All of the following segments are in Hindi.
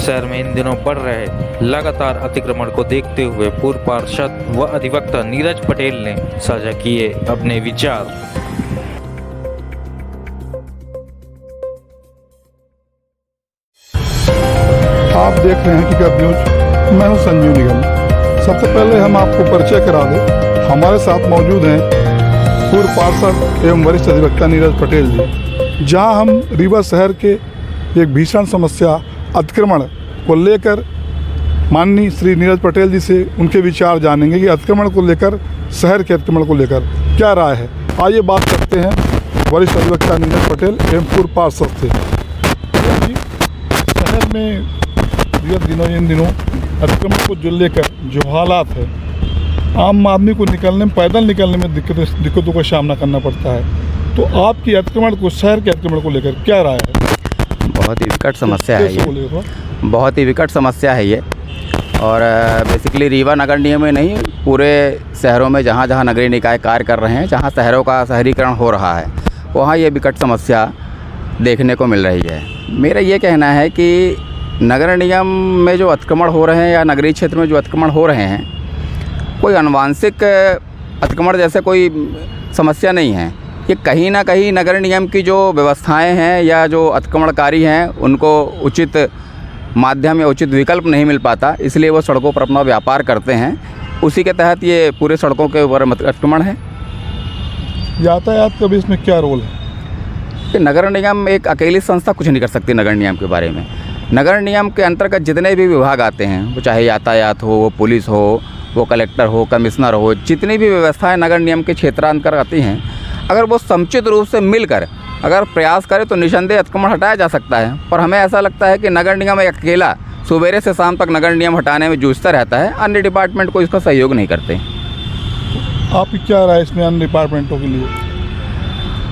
शहर में इन दिनों बढ़ रहे लगातार अतिक्रमण को देखते हुए पूर्व पार्षद व अधिवक्ता नीरज पटेल ने साझा किए अपने विचार। आप देख रहे हैं हकीकत न्यूज। मैं हूं संजीव निगम। सबसे पहले हम आपको परिचय करा दें। हमारे साथ मौजूद हैं पूर्व पार्षद एवं वरिष्ठ अधिवक्ता नीरज पटेल जी। जहां हम रीवा शहर के एक भीषण समस्या अतिक्रमण को लेकर माननीय श्री नीरज पटेल जी से उनके विचार जानेंगे कि अतिक्रमण को लेकर, शहर के अतिक्रमण को लेकर क्या राय है। आइए बात करते हैं वरिष्ठ अधिवक्ता नीरज पटेल एवं पूर्व पार्षद से। जी, शहर में इन दिनों अतिक्रमण को जो लेकर जो हालात है, आम आदमी को निकलने में, पैदल निकलने में दिक्कतों का सामना करना पड़ता है। तो आपकी अतिक्रमण को, शहर के अतिक्रमण को लेकर क्या राय है? बहुत ही विकट समस्या है ये, बहुत ही विकट समस्या है ये। और बेसिकली रीवा नगर निगम में नहीं, पूरे शहरों में जहाँ जहाँ नगरीय निकाय कार्य कर रहे हैं, जहाँ शहरों का शहरीकरण हो रहा है, वहाँ ये विकट समस्या देखने को मिल रही है। मेरा ये कहना है कि नगर निगम में जो अतिक्रमण हो रहे हैं या नगरीय क्षेत्र में जो अतिक्रमण हो रहे हैं, कोई अनुवांशिक अतिक्रमण जैसे कोई समस्या नहीं है। ये कहीं ना कहीं नगर निगम की जो व्यवस्थाएं हैं या जो अतिक्रमणकारी हैं, उनको उचित माध्यम या उचित विकल्प नहीं मिल पाता, इसलिए वो सड़कों पर अपना व्यापार करते हैं। उसी के तहत ये पूरे सड़कों के ऊपर अतिक्रमण है। यातायात का भी इसमें क्या रोल है? कि नगर निगम एक अकेली संस्था कुछ नहीं कर सकती। नगर निगम के बारे में, नगर निगम के अंतर्गत जितने भी विभाग आते हैं, वो चाहे यातायात हो, वो पुलिस हो, वो कलेक्टर हो, कमिश्नर हो, जितनी भी व्यवस्थाएं नगर निगम के क्षेत्रांतर्गत आती हैं, अगर वो समुचित रूप से मिलकर अगर प्रयास करे तो निसंदेह अतिक्रमण हटाया जा सकता है। पर हमें ऐसा लगता है कि नगर निगम एक अकेला सुबेरे से शाम तक नगर निगम हटाने में जूझता रहता है, अन्य डिपार्टमेंट को इसका सहयोग नहीं करते। आपकी क्या राय इसमें अन्य डिपार्टमेंटों के लिए?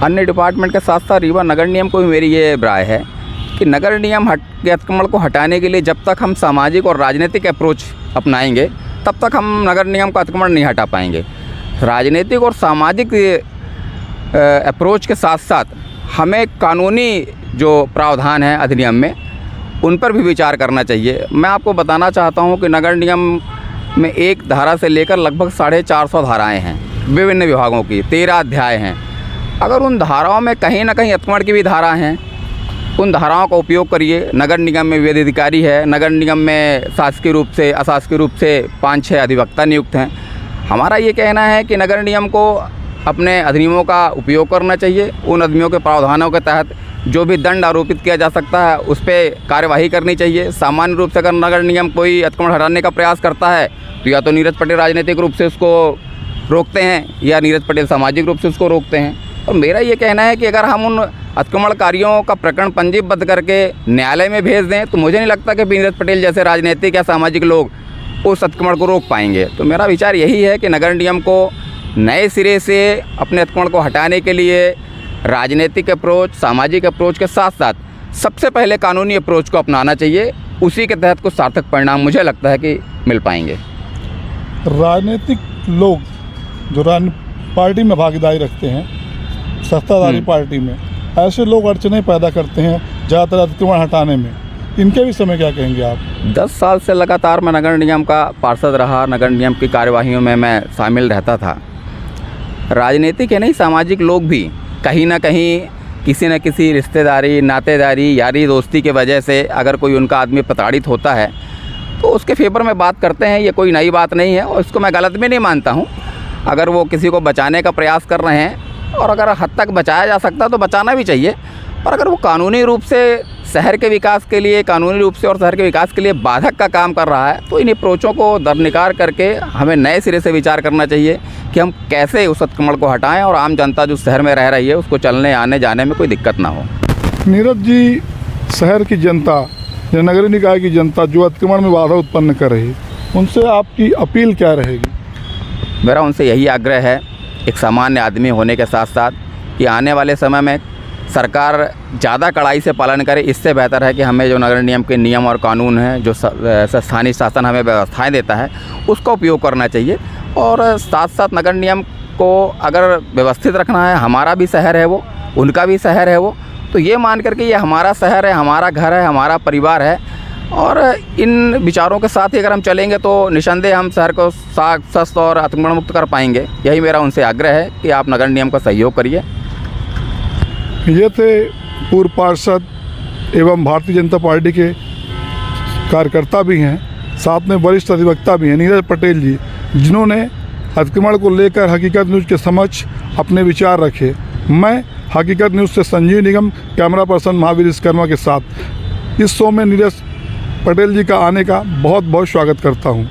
अन्य डिपार्टमेंट के साथ साथ रीवा नगर निगम को भी मेरी ये राय है कि नगर निगम के अतिक्रमण को हटाने के लिए जब तक हम सामाजिक और राजनीतिक अप्रोच अपनाएंगे, तब तक हम नगर निगम का अतिक्रमण नहीं हटा पाएंगे। राजनीतिक और सामाजिक अप्रोच के साथ साथ हमें कानूनी जो प्रावधान है अधिनियम में, उन पर भी विचार करना चाहिए। मैं आपको बताना चाहता हूं कि नगर निगम में एक धारा से लेकर लगभग 450 धाराएं हैं, विभिन्न विभागों की 13 अध्याय हैं। अगर उन धाराओं में कहीं ना कहीं अतिक्रमण की भी धारा हैं, उन धाराओं का उपयोग करिए। नगर निगम में विधि अधिकारी है, नगर निगम में शासकीय रूप से, अशासकीय रूप से 5-6 अधिवक्ता नियुक्त हैं। हमारा ये कहना है कि नगर निगम को अपने अधिनियमों का उपयोग करना चाहिए। उन अधिनियमों के प्रावधानों के तहत जो भी दंड आरोपित किया जा सकता है, उस पर कार्यवाही करनी चाहिए। सामान्य रूप से अगर नगर निगम कोई अतिक्रमण हटाने का प्रयास करता है, तो या तो नीरज पटेल राजनीतिक रूप से उसको रोकते हैं या नीरज पटेल सामाजिक रूप से उसको रोकते हैं। और मेरा ये कहना है कि अगर हम उन अतिक्रमणकारियों का प्रकरण पंजीबद्ध करके न्यायालय में भेज दें, तो मुझे नहीं लगता कि नीरज पटेल जैसे राजनीतिक या सामाजिक लोग उस अतिक्रमण को रोक पाएंगे। तो मेरा विचार यही है कि नगर निगम को नए सिरे से अपने अतिक्रमण को हटाने के लिए राजनीतिक अप्रोच, सामाजिक अप्रोच के साथ साथ सबसे पहले कानूनी अप्रोच को अपनाना चाहिए। उसी के तहत कुछ सार्थक परिणाम मुझे लगता है कि मिल पाएंगे। राजनीतिक लोग जो पार्टी में भागीदारी रखते हैं, सत्ताधारी पार्टी में, ऐसे लोग अड़चनें पैदा करते हैं ज़्यादातर अतिक्रमण हटाने में। इनके विषय में क्या कहेंगे आप? 10 साल से लगातार मैं नगर निगम का पार्षद रहा, नगर निगम की कार्यवाहियों में मैं शामिल रहता था। राजनीतिक है नहीं, सामाजिक लोग भी कहीं ना कहीं किसी न किसी रिश्तेदारी, नातेदारी, यारी दोस्ती के वजह से अगर कोई उनका आदमी प्रताड़ित होता है, तो उसके फेवर में बात करते हैं। ये कोई नई बात नहीं है और इसको मैं गलत भी नहीं मानता हूँ। अगर वो किसी को बचाने का प्रयास कर रहे हैं और अगर हद तक बचाया जा सकता तो बचाना भी चाहिए। और अगर वो कानूनी रूप से शहर के विकास के लिए, कानूनी रूप से और शहर के विकास के लिए बाधक का काम कर रहा है, तो इन अप्रोचों को दरनिकार करके हमें नए सिरे से विचार करना चाहिए कि हम कैसे उस अतिक्रमण को हटाएं और आम जनता जो शहर में रह रही है उसको चलने आने जाने में कोई दिक्कत ना हो। नीरज जी, शहर की जनता या नगरीय निकाय की जनता जो अतिक्रमण में बाधा उत्पन्न कर रही, उनसे आपकी अपील क्या रहेगी? मेरा उनसे यही आग्रह है, एक सामान्य आदमी होने के साथ साथ, कि आने वाले समय में सरकार ज़्यादा कड़ाई से पालन करे। इससे बेहतर है कि हमें जो नगर निगम के नियम और कानून हैं, जो स्थानीय शासन हमें व्यवस्थाएं देता है, उसका उपयोग करना चाहिए। और साथ साथ नगर निगम को अगर व्यवस्थित रखना है, हमारा भी शहर है वो, उनका भी शहर है वो, तो ये मान करके ये हमारा शहर है, हमारा घर है, हमारा परिवार है, और इन विचारों के साथ ही अगर हम चलेंगे तो निसंदेह हम शहर को साफ स्वस्थ और अतिक्रमण मुक्त कर पाएंगे। यही मेरा उनसे आग्रह है कि आप नगर निगम का सहयोग करिए। ये थे पूर्व पार्षद एवं भारतीय जनता पार्टी के कार्यकर्ता भी हैं, साथ में वरिष्ठ अधिवक्ता भी हैं नीरज पटेल जी, जिन्होंने अतिक्रमण को लेकर हकीकत न्यूज़ के समक्ष अपने विचार रखे। मैं हकीकत न्यूज़ से संजीव निगम, कैमरा पर्सन महावीर विश्वकर्मा के साथ इस शो में नीरज पटेल जी का आने का बहुत बहुत स्वागत करता हूँ।